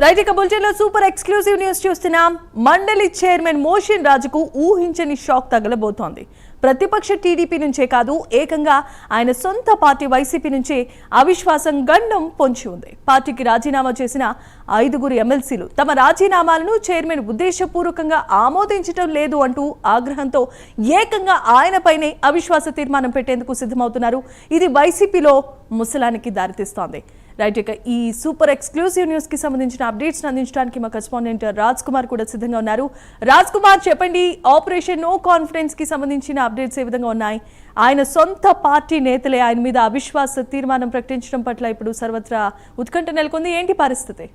Right ఇక బులెటిన్లో super exclusive news చూస్తున్నాం. మండలి చైర్మన్ మోషన్ రాజుకు ఊహించని షాక్ తగలబోతోంది. ప్రతిపక్ష టీడీపీ నుంచే కాదు, ఏకంగా ఆయన సొంత పార్టీ వైసీపీ నుంచే అవిశ్వాసం గండం పొంచి ఉంది. పార్టీకి రాజీనామా చేసిన 5 ఎమ్మెల్సీలు తమ రాజీనామాలను చైర్మన్ ఉద్దేశపూర్వకంగా ఆమోదించడం లేదు అంటూ ఆగ్రహంతో ఏకంగా ఆయనపైనే అవిశ్వాస తీర్మానం పెట్టేందుకు సిద్ధమవుతున్నారు. ఇది వైసీపీలో ముసలానికి దారితీస్తోంది. రైట్ ఇక ఈ సూపర్ ఎక్స్క్లూజివ్ న్యూస్ కి సంబంధించిన అప్డేట్స్ అందించడానికి మా కరెస్పాండెంట్ రాజ్ కుమార్ కూడా సిద్ధంగా ఉన్నారు. రాజ్ కుమార్, చెప్పండి, ఆపరేషన్ నో కాన్ఫిడెన్స్ కి సంబంధించిన అప్డేట్స్ ఏ విధంగా ఉన్నాయి? ఆయన సొంత పార్టీ నేతలే ఆయన మీద అవిశ్వాస తీర్మానం ప్రకటించడం పట్ల ఇప్పుడు సర్వత్రా ఉత్కంఠ నెలకొంది. ఏంటి పరిస్థితి?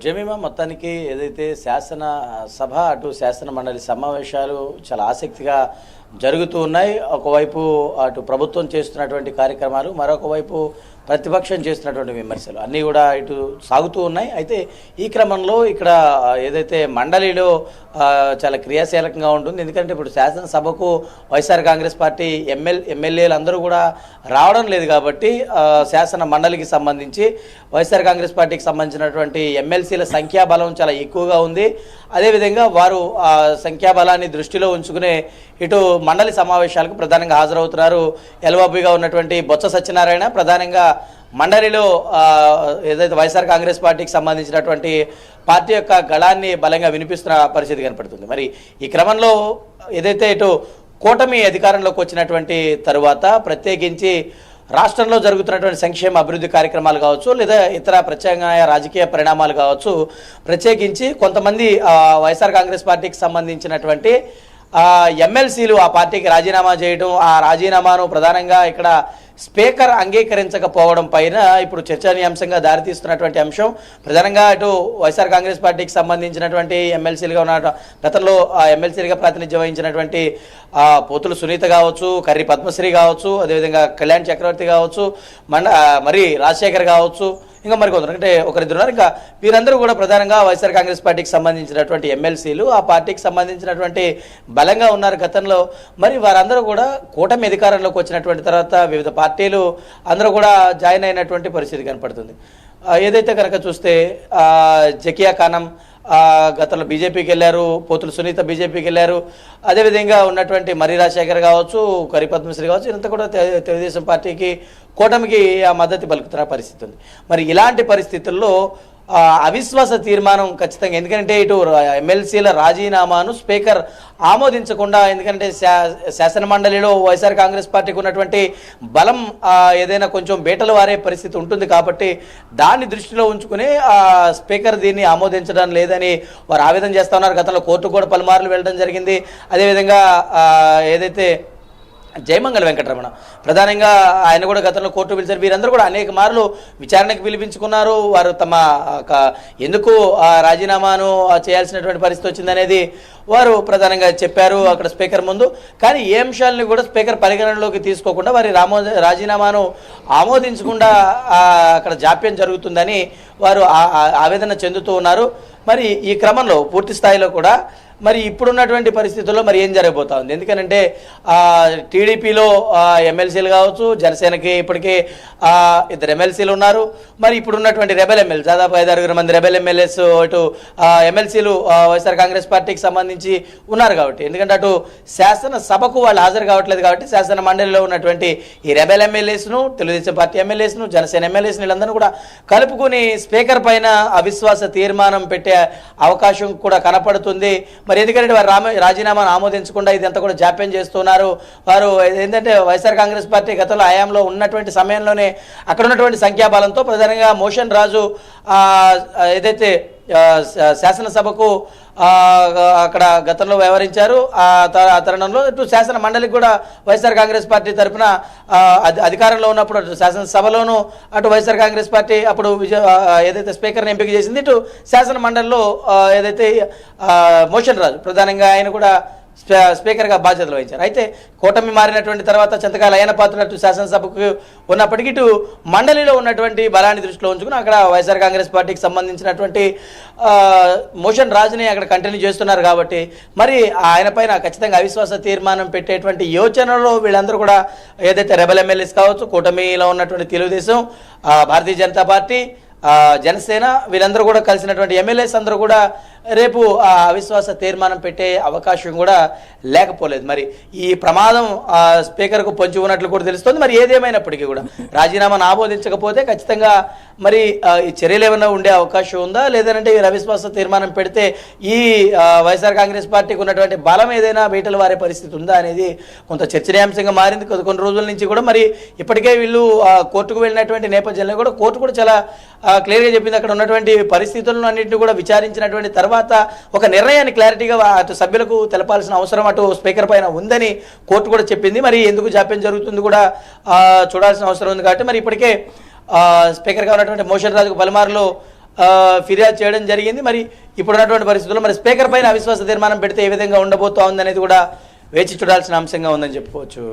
జమీమా, మొత్తానికి ఏదైతే శాసన సభ అటు శాసన మండలి సమావేశాలు చాలా ఆసక్తిగా జరుగుతూ ఉన్నాయి. ఒకవైపు అటు ప్రభుత్వం చేస్తున్నటువంటి కార్యక్రమాలు, మరొక వైపు ప్రతిపక్షం చేస్తున్నటువంటి విమర్శలు అన్నీ కూడా ఇటు సాగుతూ ఉన్నాయి. అయితే ఈ క్రమంలో ఇక్కడ ఏదైతే మండలిలో చాలా క్రియాశీలకంగా ఉంటుంది. ఎందుకంటే ఇప్పుడు శాసనసభకు వైఎస్ఆర్ కాంగ్రెస్ పార్టీ ఎమ్మెల్యేలు అందరూ కూడా రావడం లేదు కాబట్టి శాసన మండలికి సంబంధించి వైఎస్ఆర్ కాంగ్రెస్ పార్టీకి సంబంధించినటువంటి ఎమ్మెల్సీల సంఖ్యాబలం చాలా ఎక్కువగా ఉంది. అదేవిధంగా వారు ఆ సంఖ్యాబలాన్ని దృష్టిలో ఉంచుకునే ఇటు మండలి సమావేశాలకు ప్రధానంగా హాజరవుతున్నారు. ఎల్ఓబిగా ఉన్నటువంటి బొత్స సత్యనారాయణ ప్రధానంగా మండలిలో ఏదైతే వైఎస్ఆర్ కాంగ్రెస్ పార్టీకి సంబంధించినటువంటి పార్టీ యొక్క గళాన్ని బలంగా వినిపిస్తున్న పరిస్థితి కనపడుతుంది. మరి ఈ క్రమంలో ఏదైతే ఇటు కూటమి అధికారంలోకి వచ్చినటువంటి తరువాత ప్రత్యేకించి రాష్ట్రంలో జరుగుతున్నటువంటి సంక్షేమ అభివృద్ధి కార్యక్రమాలు కావచ్చు, లేదా ఇతర ప్రత్యామ్నాయ రాజకీయ పరిణామాలు కావచ్చు, ప్రత్యేకించి కొంతమంది వైఎస్ఆర్ కాంగ్రెస్ పార్టీకి సంబంధించినటువంటి ఎమ్మెల్సీలు ఆ పార్టీకి రాజీనామా చేయడం, ఆ రాజీనామాను ప్రధానంగా ఇక్కడ స్పీకర్ అంగీకరించకపోవడం పైన ఇప్పుడు చర్చనీయాంశంగా దారితీస్తున్నటువంటి అంశం. ప్రధానంగా ఇటు వైఎస్ఆర్ కాంగ్రెస్ పార్టీకి సంబంధించినటువంటి ఎమ్మెల్సీలుగా ఉన్న గతంలో ఎమ్మెల్సీలుగా ప్రాతినిధ్యం వహించినటువంటి పోతుల సునీత కావచ్చు, కర్రి పద్మశ్రీ కావచ్చు, అదేవిధంగా కళ్యాణ్ చక్రవర్తి కావచ్చు, మరి రాజశేఖర్ కావచ్చు, ఇంకా మరికొందరు అంటే ఒకరిద్దరున్నారు. ఇంకా వీరందరూ కూడా ప్రధానంగా వైఎస్ఆర్ కాంగ్రెస్ పార్టీకి సంబంధించినటువంటి ఎమ్మెల్సీలు, ఆ పార్టీకి సంబంధించినటువంటి బలంగా ఉన్నారు గతంలో. మరి వారందరూ కూడా కూటమి అధికారంలోకి వచ్చినటువంటి తర్వాత వివిధ పార్టీలు అందరూ కూడా జాయిన్ అయినటువంటి పరిస్థితి కనపడుతుంది. ఏదైతే కనుక చూస్తే జకియా ఖానం గతంలో బీజేపీకి వెళ్ళారు, పోతుల సునీత బీజేపీకి వెళ్ళారు, అదేవిధంగా ఉన్నటువంటి మరి రాజశేఖర్ కావచ్చు, కరి పద్మశ్రీ కావచ్చు, ఇదంతా కూడా తెలుగుదేశం పార్టీకి కూటమికి ఆ మద్దతు పలుకుతున్న పరిస్థితి ఉంది. మరి ఇలాంటి పరిస్థితుల్లో అవిశ్వాస తీర్మానం ఖచ్చితంగా, ఎందుకంటే ఇటు ఎమ్మెల్సీల రాజీనామాను స్పీకర్ ఆమోదించకుండా, ఎందుకంటే శాసన మండలిలో వైఎస్ఆర్ కాంగ్రెస్ పార్టీకి ఉన్నటువంటి బలం ఏదైనా కొంచెం బేటలు వారే పరిస్థితి ఉంటుంది కాబట్టి దాన్ని దృష్టిలో ఉంచుకుని స్పీకర్ దీన్ని ఆమోదించడం లేదని వారు ఆవేదన చేస్తూ ఉన్నారు. గతంలో కోర్టు కూడా పలుమార్లు వెళ్ళడం జరిగింది. అదేవిధంగా ఏదైతే జయమంగళ వెంకటరమణ ప్రధానంగా ఆయన కూడా గతంలో కోర్టు పిలిచారు. వీరందరూ కూడా అనేక మార్లు విచారణకు పిలిపించుకున్నారు. వారు తమ ఎందుకు రాజీనామాను చేయాల్సినటువంటి పరిస్థితి వచ్చిందనేది వారు ప్రధానంగా చెప్పారు అక్కడ స్పీకర్ ముందు. కానీ ఏ అంశాలను కూడా స్పీకర్ పరిగణనలోకి తీసుకోకుండా వారి రాజీనామాను ఆమోదించకుండా అక్కడ జాప్యం జరుగుతుందని వారు ఆవేదన చెందుతూ ఉన్నారు. మరి ఈ క్రమంలో పూర్తి స్థాయిలో కూడా మరి ఇప్పుడున్నటువంటి పరిస్థితుల్లో మరి ఏం జరగబోతా ఉంది? ఎందుకనంటే టీడీపీలో ఎమ్మెల్సీలు కావచ్చు, జనసేనకి ఇప్పటికే 2 ఎమ్మెల్సీలు ఉన్నారు. మరి ఇప్పుడున్నటువంటి రెబెల్ ఎమ్మెల్యే దాదాపు 5-6 మంది రెబెల్ ఎమ్మెల్యేస్ ఇటు ఎమ్మెల్సీలు వైఎస్ఆర్ కాంగ్రెస్ పార్టీకి సంబంధించి ఉన్నారు కాబట్టి, ఎందుకంటే అటు శాసన సభకు వాళ్ళు హాజరు కావట్లేదు కాబట్టి శాసన మండలిలో ఉన్నటువంటి ఈ రెబెల్ ఎమ్మెల్యేస్ను, తెలుగుదేశం పార్టీ ఎమ్మెల్యేస్ను, జనసేన ఎమ్మెల్యేస్ను వీళ్ళందరూ కూడా కలుపుకొని స్పీకర్ పైన అవిశ్వాస తీర్మానం పెట్టే అవకాశం కూడా కనపడుతుంది. మరి ఎందుకంటే వారు రాజీనామాను ఆమోదించకుండా ఇదంతా కూడా జాప్యం చేస్తున్నారు. వారు ఏంటంటే వైఎస్ఆర్ కాంగ్రెస్ పార్టీ గతంలో హయాంలో ఉన్నటువంటి సమయంలోనే అక్కడ ఉన్నటువంటి సంఖ్యాబలంతో ప్రధానంగా మోషన్ రాజు ఏదైతే శాసనసభకు అక్కడ గతంలో వ్యవహరించారు. ఆ తరుణంలో ఇటు శాసన మండలికి కూడా వైఎస్ఆర్ కాంగ్రెస్ పార్టీ తరఫున అధికారంలో ఉన్నప్పుడు అటు శాసనసభలోనూ అటు వైఎస్ఆర్ కాంగ్రెస్ పార్టీ అప్పుడు ఏదైతే స్పీకర్ని ఎంపిక చేసింది, ఇటు శాసన మండలిలో ఏదైతే మోషన్ రాజు ప్రధానంగా ఆయన కూడా స్పీకర్గా బాధ్యతలు వహించారు. అయితే కూటమి మారినటువంటి తర్వాత చింతకాయల అయ్యన్న పాత్రుడు అటు శాసనసభకు ఉన్నప్పటికీ ఇటు మండలిలో ఉన్నటువంటి బలాన్ని దృష్టిలో ఉంచుకుని అక్కడ వైఎస్ఆర్ కాంగ్రెస్ పార్టీకి సంబంధించినటువంటి మోషన్ రాజుని అక్కడ కంటిన్యూ చేస్తున్నారు కాబట్టి మరి ఆయన పైన ఖచ్చితంగా అవిశ్వాస తీర్మానం పెట్టేటువంటి యోచనలో వీళ్ళందరూ కూడా ఏదైతే రెబల్ ఎమ్మెల్యేస్ కావచ్చు, కూటమిలో ఉన్నటువంటి తెలుగుదేశం, భారతీయ జనతా పార్టీ, జనసేన వీళ్ళందరూ కూడా కలిసినటువంటి ఎమ్మెల్యేస్ అందరూ కూడా రేపు అవిశ్వాస తీర్మానం పెట్టే అవకాశం కూడా లేకపోలేదు. మరి ఈ ప్రమాదం స్పీకర్కు పొంచి ఉన్నట్లు కూడా తెలుస్తుంది. మరి ఏదేమైనప్పటికీ కూడా రాజీనామాను ఆమోదించకపోతే ఖచ్చితంగా మరి ఈ చర్యలు ఏమైనా ఉండే అవకాశం ఉందా, లేదంటే ఈ అవిశ్వాస తీర్మానం పెడితే ఈ వైఎస్ఆర్ కాంగ్రెస్ పార్టీకి ఉన్నటువంటి బలం ఏదైనా బయటలు వారే పరిస్థితి ఉందా అనేది కొంత చర్చనీయాంశంగా మారింది కొన్ని రోజుల నుంచి కూడా. మరి ఇప్పటికే వీళ్ళు కోర్టుకు వెళ్ళినటువంటి నేపథ్యంలో కూడా కోర్టు కూడా చాలా క్లియర్గా చెప్పింది. అక్కడ ఉన్నటువంటి పరిస్థితులను అన్నింటినీ కూడా విచారించినటువంటి తర్వాత ఒక నిర్ణయాన్ని క్లారిటీగా అటు సభ్యులకు తెలపాల్సిన అవసరం అటు స్పీకర్ పైన ఉందని కోర్టు కూడా చెప్పింది. మరి ఎందుకు జాప్యం జరుగుతుంది కూడా చూడాల్సిన అవసరం ఉంది కాబట్టి మరి ఇప్పటికే స్పీకర్గా ఉన్నటువంటి మోషన్ రాజుకు పలుమార్లు ఫిర్యాదు చేయడం జరిగింది. మరి ఇప్పుడున్నటువంటి పరిస్థితుల్లో మరి స్పీకర్ పైన అవిశ్వాస తీర్మానం పెడితే ఏ విధంగా ఉండబోతోంది అనేది కూడా వేచి చూడాల్సిన అంశంగా ఉందని చెప్పుకోవచ్చు.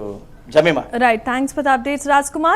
Jemimah. Right, thanks for the updates Raj Kumar.